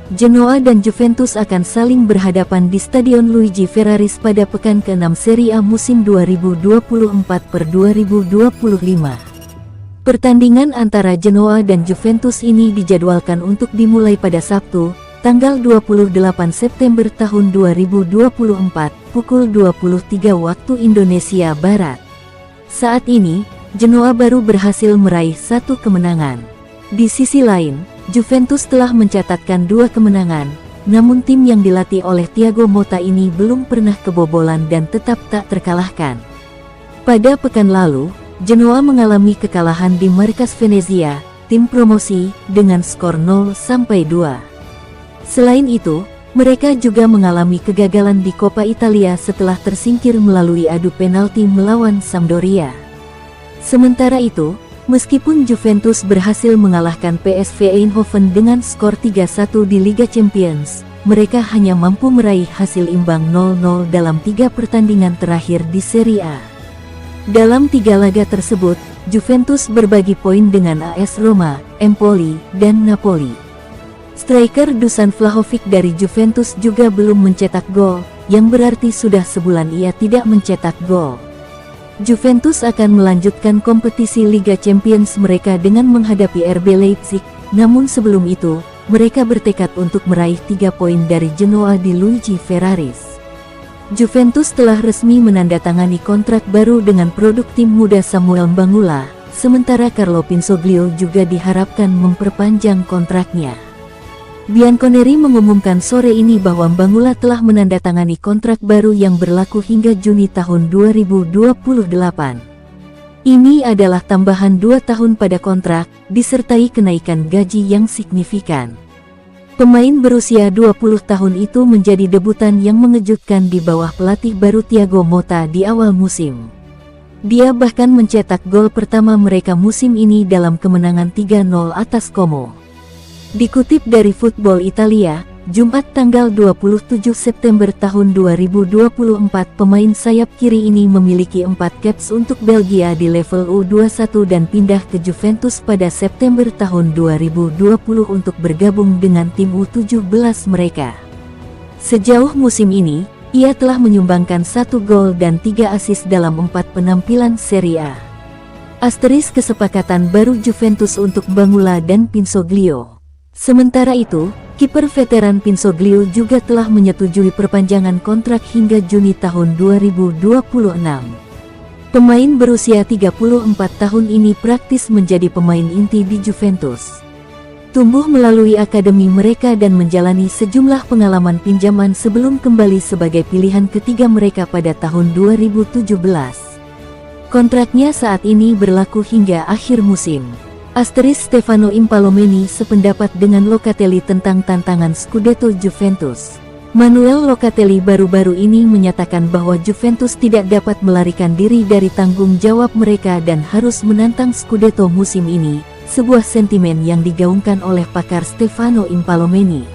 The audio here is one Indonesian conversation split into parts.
Genoa dan Juventus akan saling berhadapan di Stadion Luigi Ferraris pada pekan ke-6 Serie A musim 2024-2025. Pertandingan antara Genoa dan Juventus ini dijadwalkan untuk dimulai pada Sabtu, tanggal 28 September tahun 2024, pukul 23 waktu Indonesia Barat. Saat ini, Genoa baru berhasil meraih 1 kemenangan. Di sisi lain, Juventus telah mencatatkan 2 kemenangan, namun tim yang dilatih oleh Thiago Motta ini belum pernah kebobolan dan tetap tak terkalahkan. Pada pekan lalu, Genoa mengalami kekalahan di markas Venezia, tim promosi, dengan skor 0-2. Selain itu, mereka juga mengalami kegagalan di Coppa Italia setelah tersingkir melalui adu penalti melawan Sampdoria. Sementara itu, meskipun Juventus berhasil mengalahkan PSV Eindhoven dengan skor 3-1 di Liga Champions, mereka hanya mampu meraih hasil imbang 0-0 dalam 3 pertandingan terakhir di Serie A. Dalam 3 laga tersebut, Juventus berbagi poin dengan AS Roma, Empoli, dan Napoli. Striker Dusan Vlahovic dari Juventus juga belum mencetak gol, yang berarti sudah sebulan ia tidak mencetak gol. Juventus akan melanjutkan kompetisi Liga Champions mereka dengan menghadapi RB Leipzig, namun sebelum itu, mereka bertekad untuk meraih 3 poin dari Genoa di Luigi Ferraris. Juventus telah resmi menandatangani kontrak baru dengan produk tim muda Samuel Mbangula, sementara Carlo Pinsoglio juga diharapkan memperpanjang kontraknya. Bianconeri mengumumkan sore ini bahwa Mbangula telah menandatangani kontrak baru yang berlaku hingga Juni tahun 2028. Ini adalah tambahan 2 tahun pada kontrak, disertai kenaikan gaji yang signifikan. Pemain berusia 20 tahun itu menjadi debutan yang mengejutkan di bawah pelatih baru Thiago Motta di awal musim. Dia bahkan mencetak gol pertama mereka musim ini dalam kemenangan 3-0 atas Como. Dikutip dari Football Italia, Jumat tanggal 27 September tahun 2024, pemain sayap kiri ini memiliki 4 caps untuk Belgia di level U21 dan pindah ke Juventus pada September tahun 2020 untuk bergabung dengan tim U17 mereka. Sejauh musim ini, ia telah menyumbangkan 1 gol dan 3 assist dalam 4 penampilan Serie A. Asterisk kesepakatan baru Juventus untuk Mbangula dan Pinsoglio. Sementara itu, kiper veteran Pinsoglio juga telah menyetujui perpanjangan kontrak hingga Juni tahun 2026. Pemain berusia 34 tahun ini praktis menjadi pemain inti di Juventus. Tumbuh melalui akademi mereka dan menjalani sejumlah pengalaman pinjaman sebelum kembali sebagai pilihan ketiga mereka pada tahun 2017. Kontraknya saat ini berlaku hingga akhir musim. Stefano Impallomeni sependapat dengan Locatelli tentang tantangan Scudetto Juventus. Manuel Locatelli baru-baru ini menyatakan bahwa Juventus tidak dapat melarikan diri dari tanggung jawab mereka dan harus menantang Scudetto musim ini, sebuah sentimen yang digaungkan oleh pakar Stefano Impallomeni.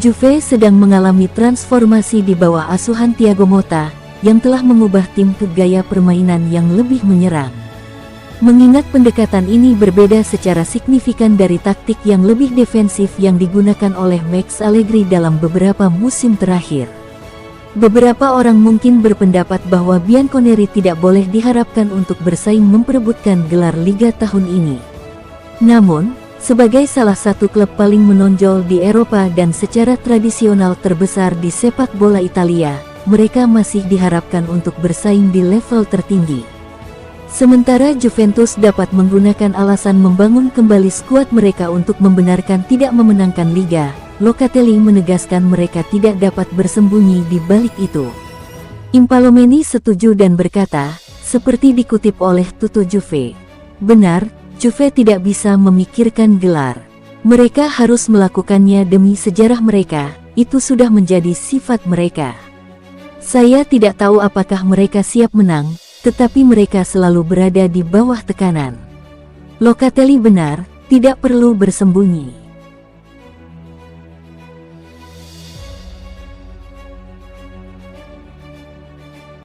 Juve sedang mengalami transformasi di bawah asuhan Thiago Motta, yang telah mengubah tim ke gaya permainan yang lebih menyerang. Mengingat pendekatan ini berbeda secara signifikan dari taktik yang lebih defensif yang digunakan oleh Max Allegri dalam beberapa musim terakhir. Beberapa orang mungkin berpendapat bahwa Bianconeri tidak boleh diharapkan untuk bersaing memperebutkan gelar Liga tahun ini. Namun, sebagai salah satu klub paling menonjol di Eropa dan secara tradisional terbesar di sepak bola Italia, mereka masih diharapkan untuk bersaing di level tertinggi. Sementara Juventus dapat menggunakan alasan membangun kembali skuad mereka untuk membenarkan tidak memenangkan Liga, Locatelli menegaskan mereka tidak dapat bersembunyi di balik itu. Impallomeni setuju dan berkata, seperti dikutip oleh Tutto Juve, benar, Juve tidak bisa memikirkan gelar. Mereka harus melakukannya demi sejarah mereka, itu sudah menjadi sifat mereka. Saya tidak tahu apakah mereka siap menang, tetapi mereka selalu berada di bawah tekanan. Locatelli benar, tidak perlu bersembunyi.